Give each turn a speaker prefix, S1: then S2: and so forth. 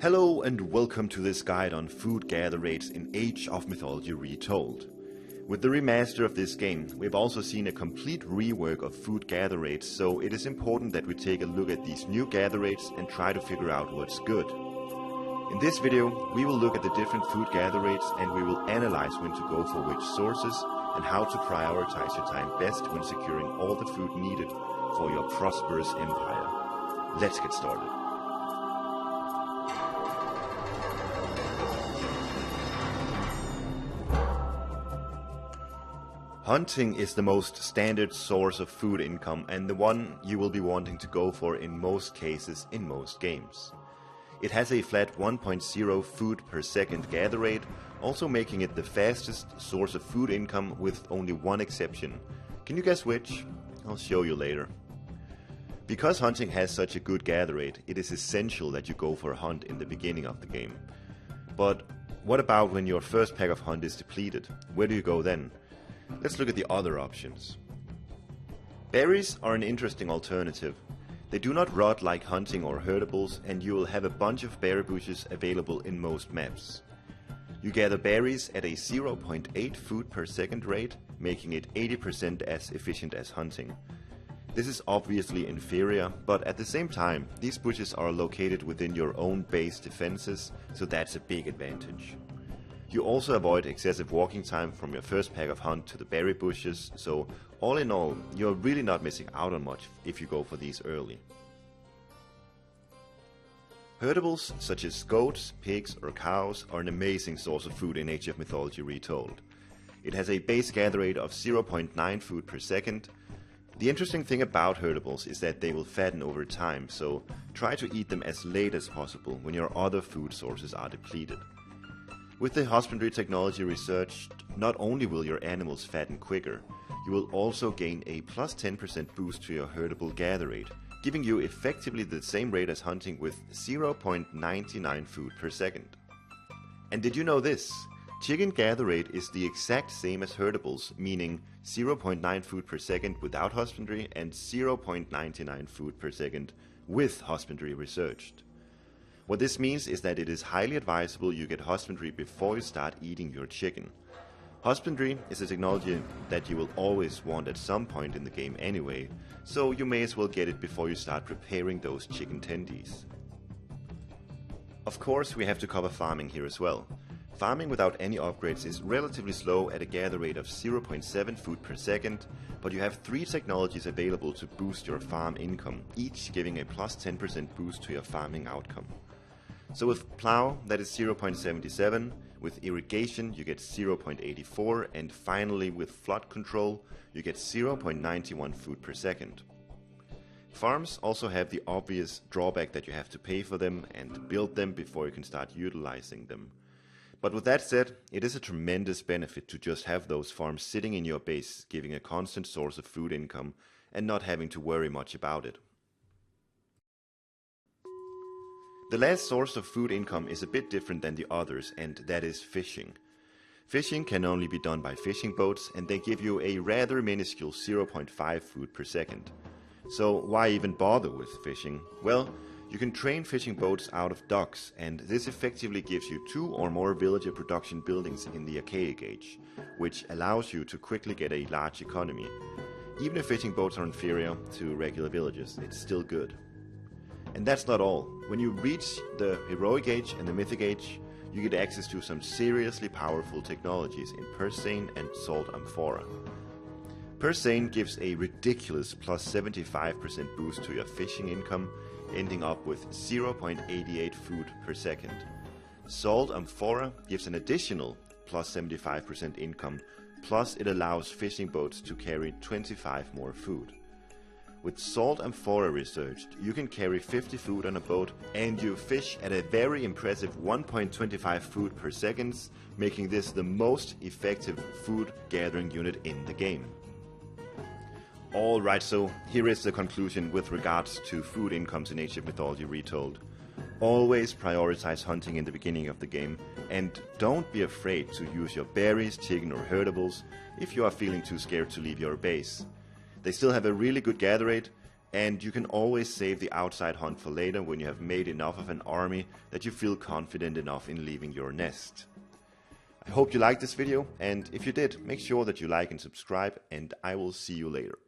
S1: Hello and welcome to this guide on food gather rates in Age of Mythology Retold. With the remaster of this game, we've also seen a complete rework of food gather rates, so it is important that we take a look at these new gather rates and try to figure out what's good. In this video, we will look at the different food gather rates and we will analyze when to go for which sources and how to prioritize your time best when securing all the food needed for your prosperous empire. Let's get started. Hunting is the most standard source of food income and the one you will be wanting to go for in most cases in most games. It has a flat 1.0 food per second gather rate, also making it the fastest source of food income with only one exception. Can you guess which? I'll show you later. Because hunting has such a good gather rate, it is essential that you go for a hunt in the beginning of the game. But what about when your first pack of hunt is depleted? Where do you go then? Let's look at the other options. Berries are an interesting alternative. They do not rot like hunting or herdables, and you will have a bunch of berry bushes available in most maps. You gather berries at a 0.8 food per second rate, making it 80% as efficient as hunting. This is obviously inferior, but at the same time, these bushes are located within your own base defenses, so that's a big advantage. You also avoid excessive walking time from your first pack of hunt to the berry bushes, so all in all, you're really not missing out on much if you go for these early. Herdables such as goats, pigs or cows are an amazing source of food in Age of Mythology Retold. It has a base gather rate of 0.9 food per second. The interesting thing about herdables is that they will fatten over time, so try to eat them as late as possible when your other food sources are depleted. With the husbandry technology researched, not only will your animals fatten quicker, you will also gain a plus 10% boost to your herdable gather rate, giving you effectively the same rate as hunting with 0.99 food per second. And did you know this? Chicken gather rate is the exact same as herdables, meaning 0.9 food per second without husbandry and 0.99 food per second with husbandry researched. What this means is that it is highly advisable you get husbandry before you start eating your chicken. Husbandry is a technology that you will always want at some point in the game anyway, so you may as well get it before you start preparing those chicken tendies. Of course, we have to cover farming here as well. Farming without any upgrades is relatively slow at a gather rate of 0.7 food per second, but you have 3 technologies available to boost your farm income, each giving a plus 10% boost to your farming outcome. So with plow, that is 0.77, with irrigation you get 0.84, and finally with flood control you get 0.91 food per second. Farms also have the obvious drawback that you have to pay for them and build them before you can start utilizing them. But with that said, it is a tremendous benefit to just have those farms sitting in your base, giving a constant source of food income and not having to worry much about it. The last source of food income is a bit different than the others, and that is fishing. Fishing can only be done by fishing boats, and they give you a rather minuscule 0.5 food per second. So why even bother with fishing? Well, you can train fishing boats out of docks, and this effectively gives you 2 or more villager production buildings in the Archaic Age, which allows you to quickly get a large economy. Even if fishing boats are inferior to regular villages, it's still good. And that's not all. When you reach the Heroic Age and the Mythic Age, you get access to some seriously powerful technologies in Persane and Salt Amphora. Persane gives a ridiculous plus 75% boost to your fishing income, ending up with 0.88 food per second. Salt Amphora gives an additional plus 75% income, plus it allows fishing boats to carry 25 more food. With Salt Amphora researched, you can carry 50 food on a boat and you fish at a very impressive 1.25 food per second, making this the most effective food gathering unit in the game. Alright, so here is the conclusion with regards to food incomes in Age of Mythology Retold. Always prioritize hunting in the beginning of the game, and don't be afraid to use your berries, chicken or herdables if you are feeling too scared to leave your base. They still have a really good gather rate, And you can always save the outside hunt for later when you have made enough of an army that you feel confident enough in leaving your nest. I hope you liked this video, and if you did, make sure that you like and subscribe, and I will see you later.